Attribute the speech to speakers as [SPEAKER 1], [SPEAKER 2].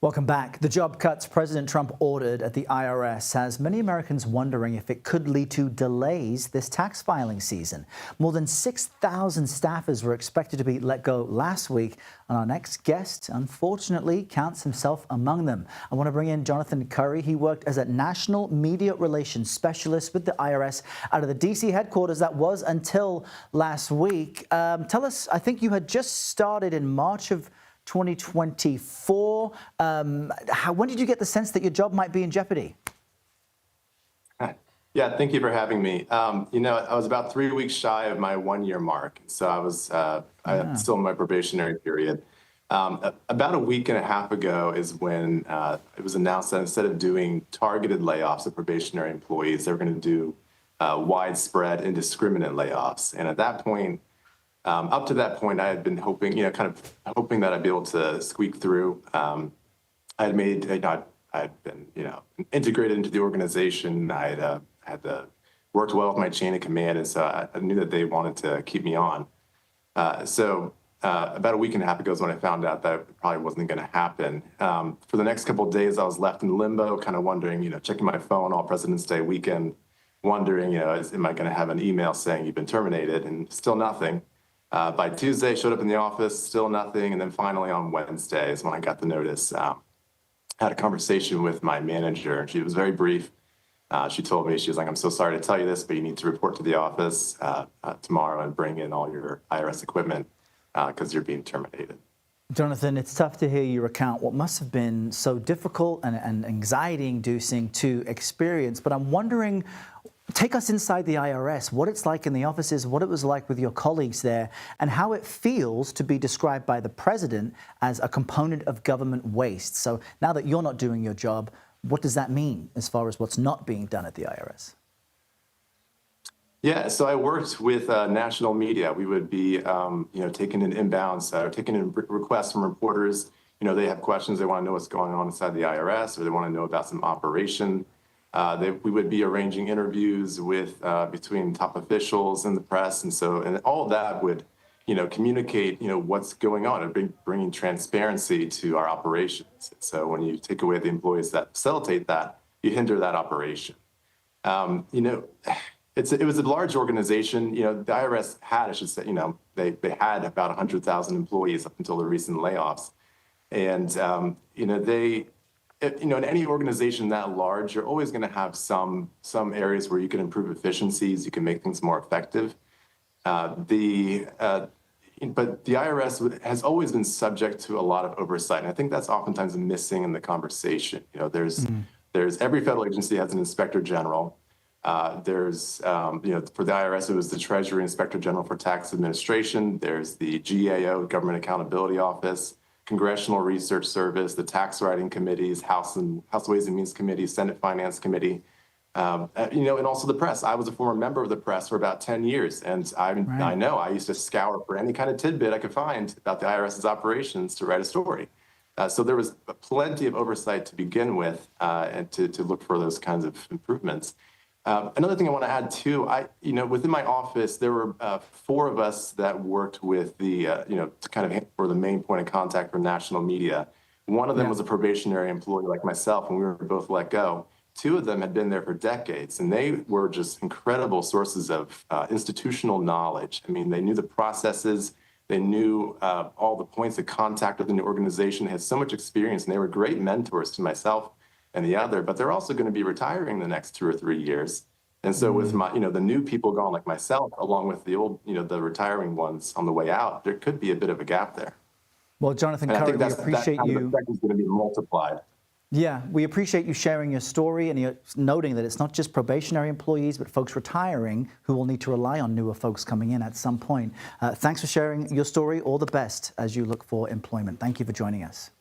[SPEAKER 1] Welcome back. The job cuts President Trump ordered at the IRS has many Americans wondering if it could lead to delays this tax filing season. More than 6,000 staffers were expected to be let go last week, and our next guest, unfortunately, counts himself among them. I want to bring in Jonathan Curry. He worked as a national media relations specialist with the IRS out of the D.C. headquarters. That was until last week. Tell us, I think you had just started in March of 2024. When did you get the sense that your job might be in jeopardy?
[SPEAKER 2] Yeah, thank you for having me. I was about 3 weeks shy of my 1-year mark, so I was still in my probationary period. About a week and a half ago is when it was announced that instead of doing targeted layoffs of probationary employees, they were going to do widespread, indiscriminate layoffs. And at that point, up to that point, I had been hoping, kind of hoping that I'd be able to squeak through. I had been, integrated into the organization. I had worked well with my chain of command, and so I knew that they wanted to keep me on. So about a week and a half ago is when I found out that it probably wasn't going to happen. For the next couple of days, I was left in limbo, kind of wondering, checking my phone all President's Day weekend, wondering, am I going to have an email saying you've been terminated, and still nothing. By Tuesday, showed up in the office, still nothing. And then finally on Wednesday is when I got the notice. Had a conversation with my manager, and she was very brief. She told me, she was like, I'm so sorry to tell you this, but you need to report to the office tomorrow and bring in all your IRS equipment because you're being terminated.
[SPEAKER 1] Jonathan, it's tough to hear you recount what must have been so difficult and anxiety-inducing to experience, but I'm wondering, take us inside the IRS, what it's like in the offices, what it was like with your colleagues there, and how it feels to be described by the president as a component of government waste. So now that you're not doing your job, what does that mean as far as what's not being done at the IRS?
[SPEAKER 2] Yeah, so I worked with national media. We would be, taking in inbounds, taking in requests from reporters. They have questions, they want to know what's going on inside the IRS, or they want to know about some operation. We would be arranging interviews with between top officials and the press, and all of that would, communicate, what's going on and bringing transparency to our operations. So when you take away the employees that facilitate that, you hinder that operation. It was a large organization. The IRS had, I should say, they had about 100,000 employees up until the recent layoffs, and in any organization that large, you're always going to have some areas where you can improve efficiencies, you can make things more effective. But the IRS has always been subject to a lot of oversight, and I think that's oftentimes missing in the conversation. There's every federal agency has an inspector general. For the IRS, it was the Treasury Inspector General for Tax Administration. There's the GAO, Government Accountability Office, Congressional Research Service, the tax writing committees, House Ways and Means Committee, Senate Finance Committee, and also the press. I was a former member of the press for about 10 years, and I know I used to scour for any kind of tidbit I could find about the IRS's operations to write a story. So there was plenty of oversight to begin with, and to look for those kinds of improvements. Another thing I want to add too, within my office, there were 4 of us that worked with the, for the main point of contact for national media. One of them was a probationary employee like myself, and we were both let go. 2 of them had been there for decades, and they were just incredible sources of institutional knowledge. I mean, they knew the processes, they knew all the points of contact within the organization, had so much experience, and they were great mentors to myself and the other, but they're also going to be retiring the next 2 or 3 years. And so with the new people gone like myself, along with the old, the retiring ones on the way out, there could be a bit of a gap there.
[SPEAKER 1] Well, Jonathan Curry, we appreciate you.
[SPEAKER 2] That effect is going to be multiplied.
[SPEAKER 1] Yeah, we appreciate you sharing your story and you're noting that it's not just probationary employees, but folks retiring who will need to rely on newer folks coming in at some point. Thanks for sharing your story. All the best as you look for employment. Thank you for joining us.